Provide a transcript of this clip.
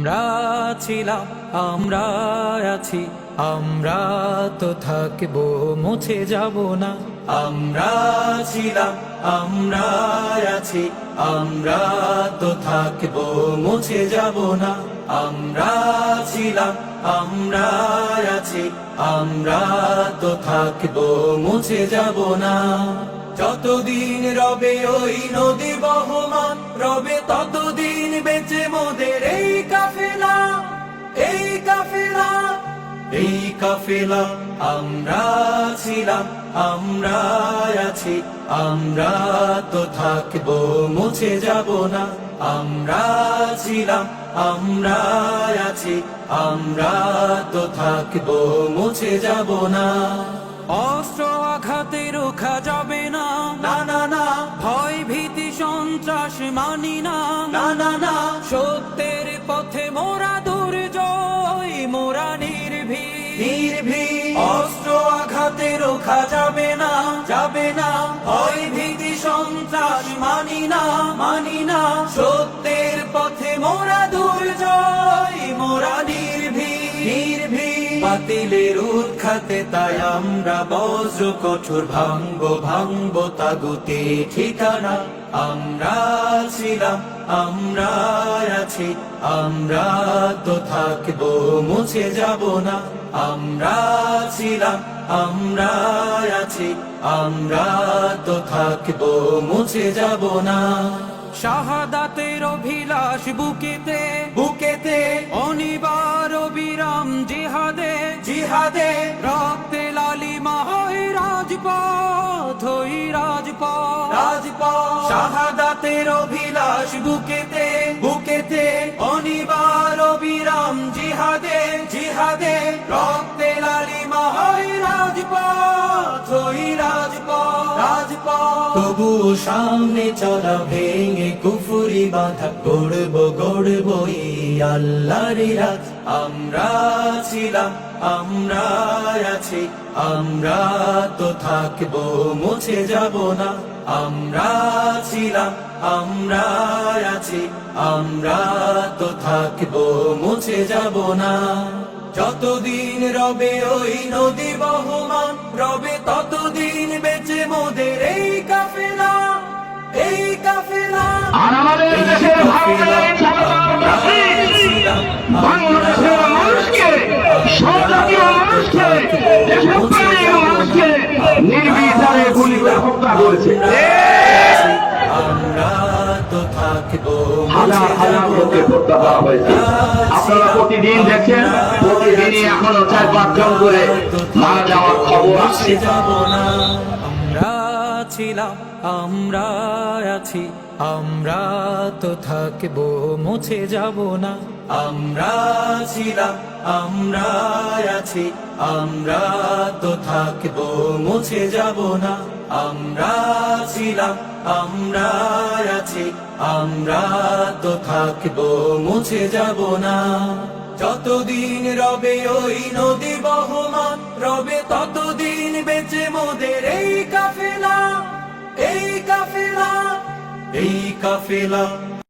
আমরা ছিলাম, আমরা আছি, আমরা তো থাকবো, মুছে যাব না। আমরা ছিলাম, আমরা আছি, আমরা তো থাকবো, মুছে যাব না। আমরা ছিলাম, আমরা আছি, আমরা তো থাকবো, মুছে যাব না। যতদিন রবে ওই নদী বহমান, রবে ততদিন বেঁচে মোদের এই কাফেলা, এই কাফেলা, এই কাফেলা। আমরা ছিলাম, আমরা আছি, আমরা তো থাকবো, মুছে যাব না। আমরা ছিলাম, আমরা আছি, আমরা তো থাকবো, মুছে যাব না। অস্ত্র আঘাতে রোখা যাবে না, না না না। ভয় ভীতি সন্ত্রাস মানি না, না না না। সত্যের পথে মোরা দুর্জয়, মোরা নির্ভীক, নির্ভীক। অস্ত্র আঘাতে রোখা যাবে না, যাবে না। ভয় ভীতি সন্ত্রাস মানি না, মানি না। সত্যের পথে মোরা দুর্জয়, মোরা নির্ভীক, নির্ভীক। বাতিলের উৎখাতে তাই আমরা বজ্র কঠোর ভাঙবো, ভাঙবো তাগুতে ঠিকানা। আমরা ছিলাম, আমরা আছি, আমরা তো থাকবো, মুছে যাব না। আমরা ছিলাম, আমরা আছি, আমরা তো থাকবো, মুছে যাব না। শাহাদাতের অভিলাষ বুকেতে, বুকেতে। অনিবার অবিরাম জিহাদে, জিহাদে। রক্তে লালিমা হয় রাজপথ, ওই রাজপথ, রাজপথ। শাহাদাতের অভিলাষ বুকেতে, বুকেতে। অনিবার অবিরাম জিহাদে, জিহাদে। রক্তে লালিমা হয় রাজপথ, ওই রাজপথ, রাজপথ। তবু সামনে চলা ভেঙে কুফুরি বাধা, গড়বো গড়বো এই আল্লাহর রাজ। আমরা ছিলাম, আমরা আছি, আমরা তো থাকবো, মুছে যাব না। আমরা ছিলাম, আমরা আছি, আমরা তো থাকবো, মুছে যাব না। যতদিন রবে ওই নদী বহমান, রবে ততদিন বেঁচে মোদের এই কাফেলা, এই কাফেলা। আর আমাদের দেশের বাংলাদেশের মানুষকে, স্বজাতীয় মানুষকে, দেশপ্রেমিক মানুষকে নির্বিচারে গুলি করে হত্যা করেছে। আমরা তো থাকবো, হাজার হাজার লোককে হত্যা করা হয়েছে। আপনারা প্রতিদিন দেখছেন, প্রতিদিনই এখনো 4-5 জন করে মারা যাওয়ার খবর আসছে। আমরা ছিলাম, আমরা আছি, আমরা তো থাকবো, মুছে যাব না। আমরা ছিলাম, আমরা আছি, আমরা তো থাকবো, মুছে যাব না। আমরা ছিলাম, আমরা আছি, আমরা তো থাকবো, মুছে যাব না। যতদিন রবে ওই নদী বহমান, রবে ততদিন বেঁচে মোদের এই কাফেলা, এই কাফেলা, এই কাফেলা।